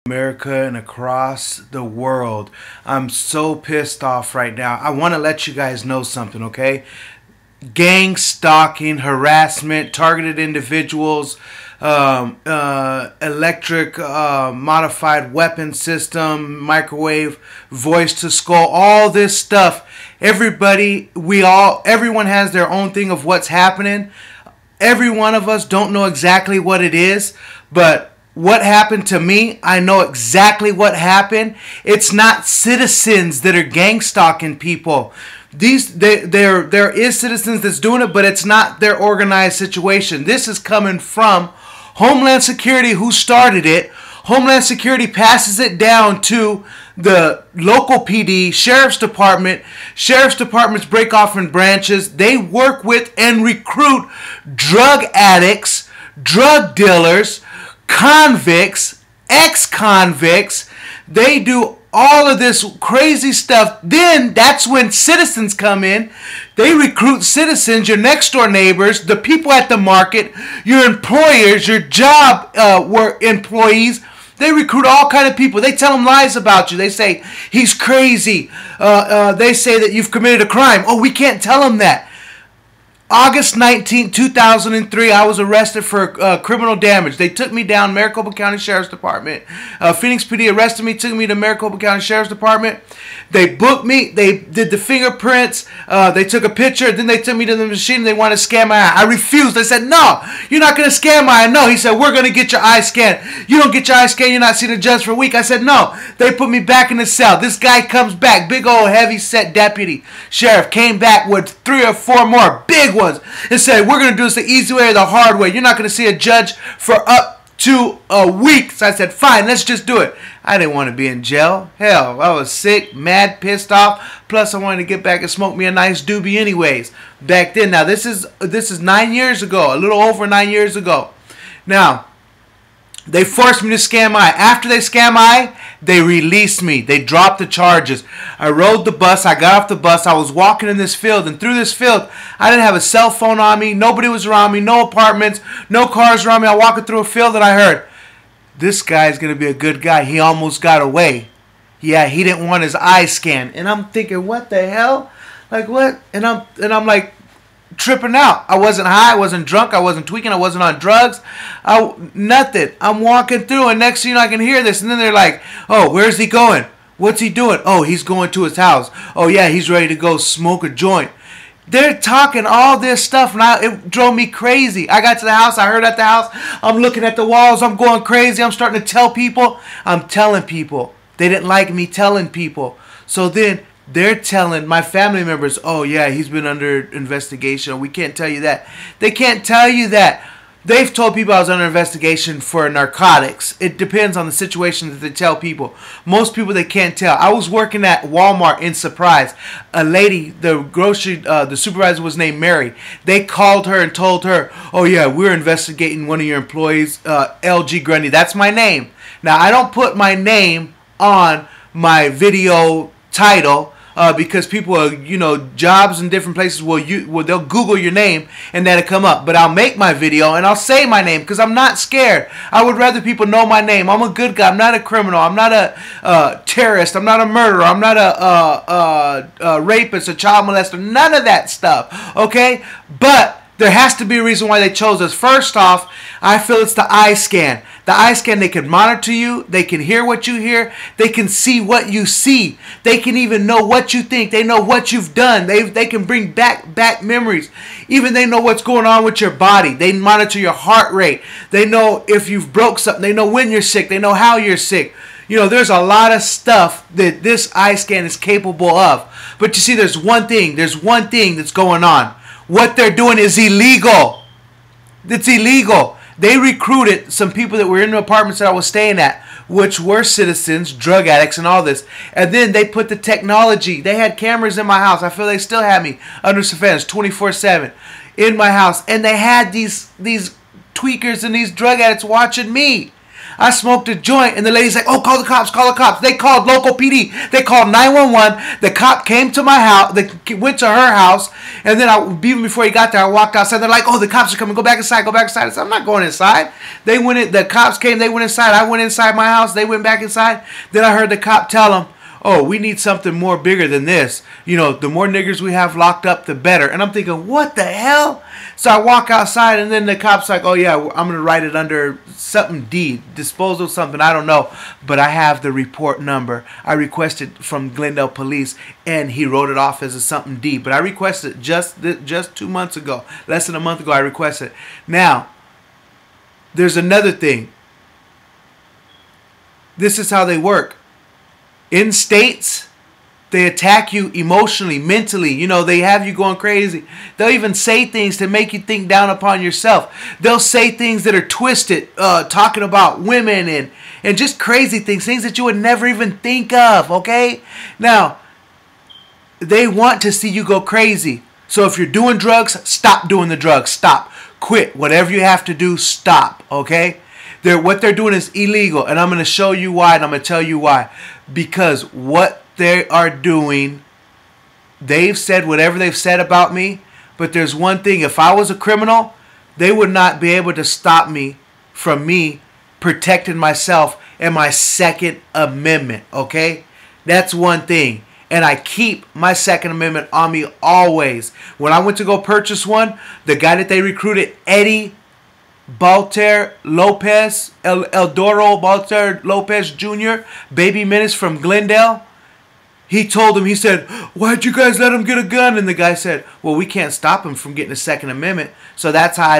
America and across the world. I'm so pissed off right now. I want to let you guys know something, okay? Gang stalking, harassment, targeted individuals, electric modified weapon system, microwave, voice to skull, all this stuff. Everyone has their own thing of what's happening. Every one of us don't know exactly what it is, but what happened to me, I know exactly what happened. It's not citizens that are gang stalking people. There is citizens that's doing it, but it's not their organized situation. This is coming from Homeland Security, who started it. Homeland Security passes it down to the local PD, Sheriff's Department. Sheriff's Departments break off in branches. They work with and recruit drug addicts, drug dealers, convicts, ex-convicts. They do all of this crazy stuff. Then that's when citizens come in. They recruit citizens, your next door neighbors, the people at the market, your employers, your job work employees. They recruit all kind of people. They tell them lies about you. They say he's crazy. They say that you've committed a crime. Oh, we can't tell them that. August 19, 2003, I was arrested for criminal damage. They took me down Maricopa County Sheriff's Department. Phoenix PD arrested me, took me to Maricopa County Sheriff's Department. They booked me. They did the fingerprints. They took a picture. Then they took me to the machine. They wanted to scan my eye. I refused. They said, no, you're not going to scan my eye. No, he said, we're going to get your eye scanned. You don't get your eye scanned, you're not seeing a judge for a week. I said, no. They put me back in the cell. This guy comes back, big old heavy set deputy sheriff, came back with 3 or 4 more big ones and said, we're going to do this the easy way or the hard way. You're not going to see a judge for up to a week. So I said, fine, let's just do it. I didn't want to be in jail. Hell, I was sick, mad, pissed off. Plus, I wanted to get back and smoke me a nice doobie anyways. Back then, now this is 9 years ago, a little over 9 years ago. Now, they forced me to scan my eye. After they scanned my eye, they released me. They dropped the charges. I rode the bus. I got off the bus. I was walking in this field. And through this field, I didn't have a cell phone on me. Nobody was around me. No apartments. No cars around me. I'm walking through a field and I heard, this guy's going to be a good guy. He almost got away. Yeah, he didn't want his eye scanned. And I'm thinking, what the hell? Like, what? And I'm like, tripping out. I wasn't high, I wasn't drunk, I wasn't tweaking, I wasn't on drugs, nothing. I'm walking through and next thing you know I can hear this and then they're like, oh, where's he going? What's he doing? Oh, he's going to his house. Oh yeah, he's ready to go smoke a joint. They're talking all this stuff and it drove me crazy. I got to the house, I heard at the house, I'm looking at the walls, I'm going crazy, I'm starting to tell people. I'm telling people. They didn't like me telling people. So then they're telling my family members, oh yeah, he's been under investigation. We can't tell you that. They can't tell you that. They've told people I was under investigation for narcotics. It depends on the situation that they tell people. Most people they can't tell. I was working at Walmart in Surprise. A lady, the supervisor was named Mary. They called her and told her, oh yeah, we're investigating one of your employees, LG Grundy. That's my name. Now I don't put my name on my video title. Because people are, jobs in different places they'll Google your name and that'll come up. But I'll make my video and I'll say my name because I'm not scared. I would rather people know my name. I'm a good guy. I'm not a criminal. I'm not a terrorist. I'm not a murderer. I'm not a rapist, a child molester. None of that stuff. Okay? But there has to be a reason why they chose us. First off, I feel it's the eye scan. The eye scan, they can monitor you. They can hear what you hear. They can see what you see. They can even know what you think. They know what you've done. They can bring back memories. Even they know what's going on with your body. They monitor your heart rate. They know if you've broke something. They know when you're sick. They know how you're sick. There's a lot of stuff that this eye scan is capable of. But you see, there's one thing. There's one thing that's going on. What they're doing is illegal. It's illegal. They recruited some people that were in the apartments that I was staying at, which were citizens, drug addicts, and all this. And then they put the technology. They had cameras in my house. I feel they still have me under surveillance 24/7 in my house. And they had these tweakers and these drug addicts watching me. I smoked a joint, and the lady's like, oh, call the cops, call the cops. They called local PD. They called 911. The cop came to my house. They went to her house, and then even before he got there, I walked outside. They're like, oh, the cops are coming. Go back inside. Go back inside. I said, I'm not going inside. They went in. The cops came. They went inside. I went inside my house. They went back inside. Then I heard the cop tell them, oh, we need something more bigger than this. You know, the more niggers we have locked up, the better. And I'm thinking, what the hell? So I walk outside, and then the cop's like, oh, yeah, I'm going to write it under something D, disposal something, I don't know. But I have the report number. I requested from Glendale Police, and he wrote it off as a something D. But I requested just 2 months ago, less than a month ago, I requested. Now, there's another thing. This is how they work. In states, they attack you emotionally, mentally. You know, they have you going crazy. They'll even say things to make you think down upon yourself. They'll say things that are twisted, talking about women and just crazy things that you would never even think of, okay? Now, they want to see you go crazy. So if you're doing drugs, stop doing the drugs. Stop. Quit. Whatever you have to do, stop, okay? What they're doing is illegal, and I'm going to show you why, and I'm going to tell you why. Because what they are doing, they've said whatever they've said about me, but there's one thing. If I was a criminal, they would not be able to stop me from me protecting myself and my Second Amendment, okay? That's one thing. And I keep my Second Amendment on me always. When I went to go purchase one, the guy that they recruited, Eddie Balter Lopez, Eldoro Balter Lopez Jr., Baby Menace from Glendale, he told him, he said, why'd you guys let him get a gun? And the guy said, well, we can't stop him from getting a Second Amendment. So that's how I